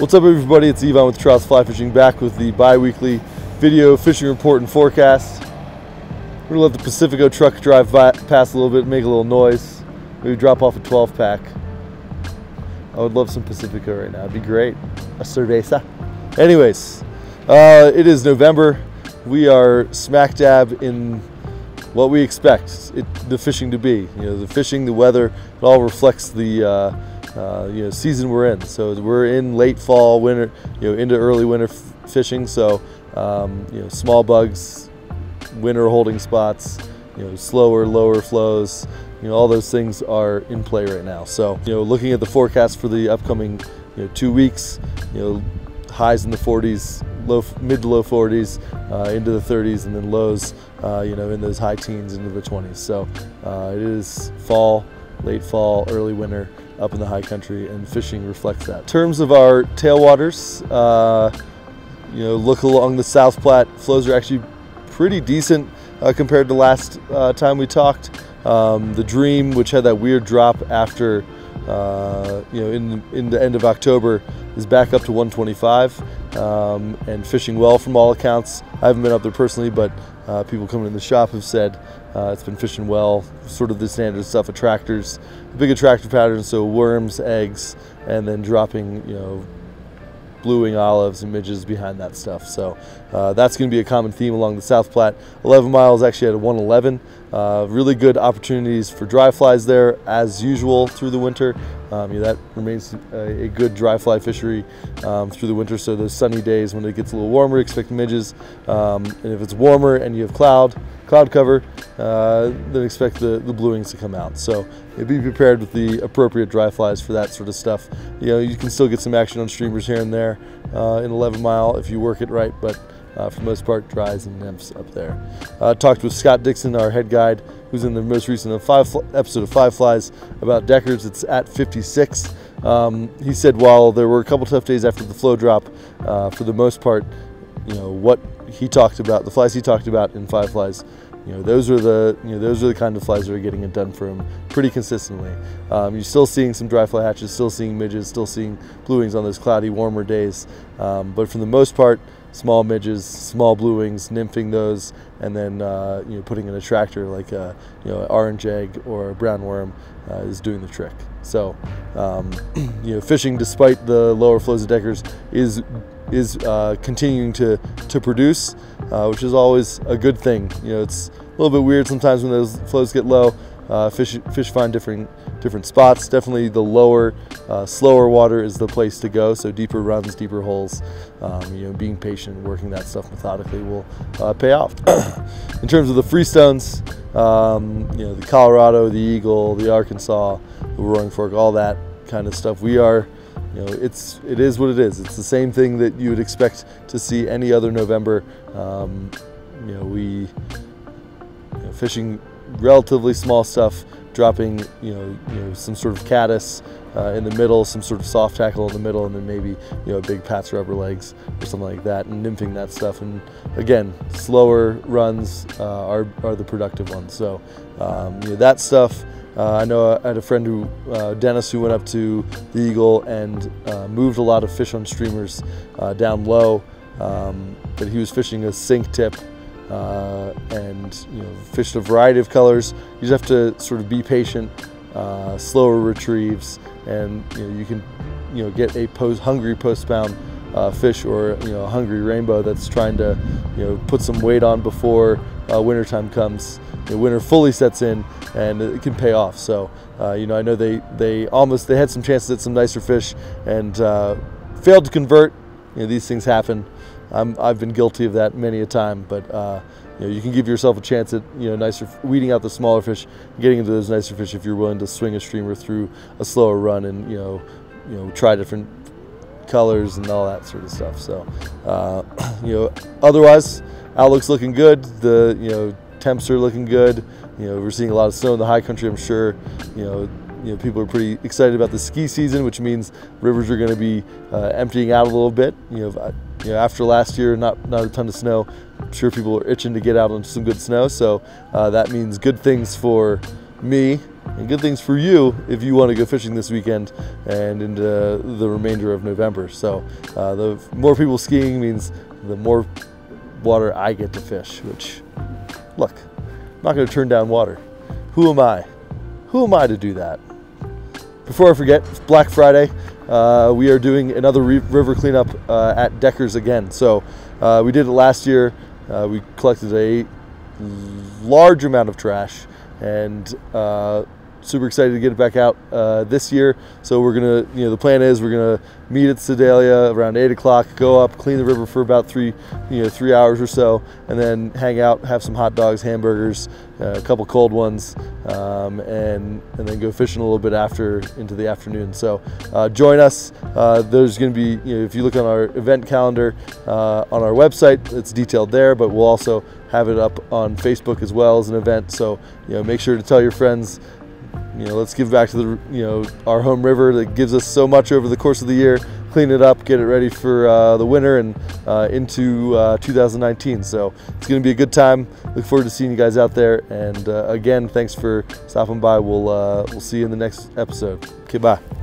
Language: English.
What's up, everybody? It's Ivan with Trouts Fly Fishing, back with the bi-weekly video fishing report and forecast. We're gonna let the Pacifico truck drive by, past a little bit, make a little noise, maybe drop off a 12-pack. I would love some Pacifico right now. It'd be great. A cerveza. Anyways, it is November. We are smack dab in what we expect the fishing to be. You know, the fishing, the weather, it all reflects the season we're in. So we're in late fall, winter, into early winter fishing. So small bugs, winter holding spots, slower, lower flows, all those things are in play right now. So looking at the forecast for the upcoming 2 weeks, highs in the 40s, mid to low 40s, into the 30s, and then lows in those high teens into the 20s. So it is fall, late fall, early winter up in the high country, and fishing reflects that. In terms of our tailwaters, look along the South Platte, flows are actually pretty decent compared to last time we talked. The Dream, which had that weird drop after in the end of October, is back up to 125 and fishing well from all accounts. I haven't been up there personally, but people coming in the shop have said it's been fishing well, sort of the standard stuff, attractors, big attractor patterns, so worms, eggs, and then dropping blueing olives and midges behind that stuff. So that's going to be a common theme along the South Platte. 11 miles actually at a 111. Really good opportunities for dry flies there as usual through the winter. That remains a good dry fly fishery through the winter. So those sunny days when it gets a little warmer, expect midges. And if it's warmer and you have cloud cover, then expect the bluings to come out. So be prepared with the appropriate dry flies for that sort of stuff. You can still get some action on streamers here and there in 11 mile if you work it right, but for the most part, dries and nymphs up there. Talked with Scott Dixon, our head guide, who's in the most recent episode of Five Flies, about Deckers. It's at 56. He said while there were a couple tough days after the flow drop, for the most part, what he talked about, the flies he talked about in Five Flies, those are the kind of flies that are getting it done for him pretty consistently. You're still seeing some dry fly hatches, still seeing midges, still seeing bluings on those cloudy, warmer days, but for the most part, small midges, small bluings, nymphing those, and then putting an attractor like an orange egg or a brown worm is doing the trick. So fishing, despite the lower flows of Deckers, is continuing to produce, which is always a good thing. It's a little bit weird sometimes when those flows get low. Fish find different spots. Definitely the lower, slower water is the place to go. So deeper runs, deeper holes. Being patient, working that stuff methodically will pay off. In terms of the Freestones, the Colorado, the Eagle, the Arkansas, the Roaring Fork, all that kind of stuff. We are, it is what it is. It's the same thing that you would expect to see any other November. Fishing relatively small stuff, dropping some sort of caddis in the middle, some sort of soft tackle in the middle, and then maybe a big Pat's rubber legs or something like that, and nymphing that stuff. And again, slower runs are the productive ones. So that stuff. I know I had a friend Dennis, who went up to the Eagle and moved a lot of fish on streamers down low, but he was fishing a sink tip and fished a variety of colors. You just have to sort of be patient, slower retrieves, and you can get a hungry post-spawn fish, or a hungry rainbow that's trying to put some weight on before wintertime comes. Winter fully sets in, and it can pay off. So I know they had some chances at some nicer fish and failed to convert. These things happen. I've been guilty of that many a time, but you can give yourself a chance at nicer, weeding out the smaller fish, getting into those nicer fish if you're willing to swing a streamer through a slower run and try different colors and all that sort of stuff. So otherwise, outlook's looking good. The temps are looking good. We're seeing a lot of snow in the high country. I'm sure people are pretty excited about the ski season, which means rivers are going to be emptying out a little bit. After last year, not a ton of snow, I'm sure people are itching to get out on some good snow. So that means good things for me and good things for you if you want to go fishing this weekend and into the remainder of November. So the more people skiing means the more water I get to fish, which, look, I'm not going to turn down water. Who am I? Who am I to do that? Before I forget, it's Black Friday. We are doing another river cleanup at Decker's again. So we did it last year. We collected a large amount of trash, and super excited to get it back out this year. So we're gonna, the plan is we're gonna meet at Sedalia around 8 o'clock, go up, clean the river for about 3 hours or so, and then hang out, have some hot dogs, hamburgers, a couple cold ones, and then go fishing a little bit into the afternoon. So join us. There's going to be, if you look on our event calendar on our website, it's detailed there, but we'll also have it up on Facebook as well as an event. So make sure to tell your friends. Let's give back to our home river that gives us so much over the course of the year. Clean it up, get it ready for the winter and into 2019. So it's going to be a good time. Look forward to seeing you guys out there. And again, thanks for stopping by. We'll see you in the next episode. Okay, bye.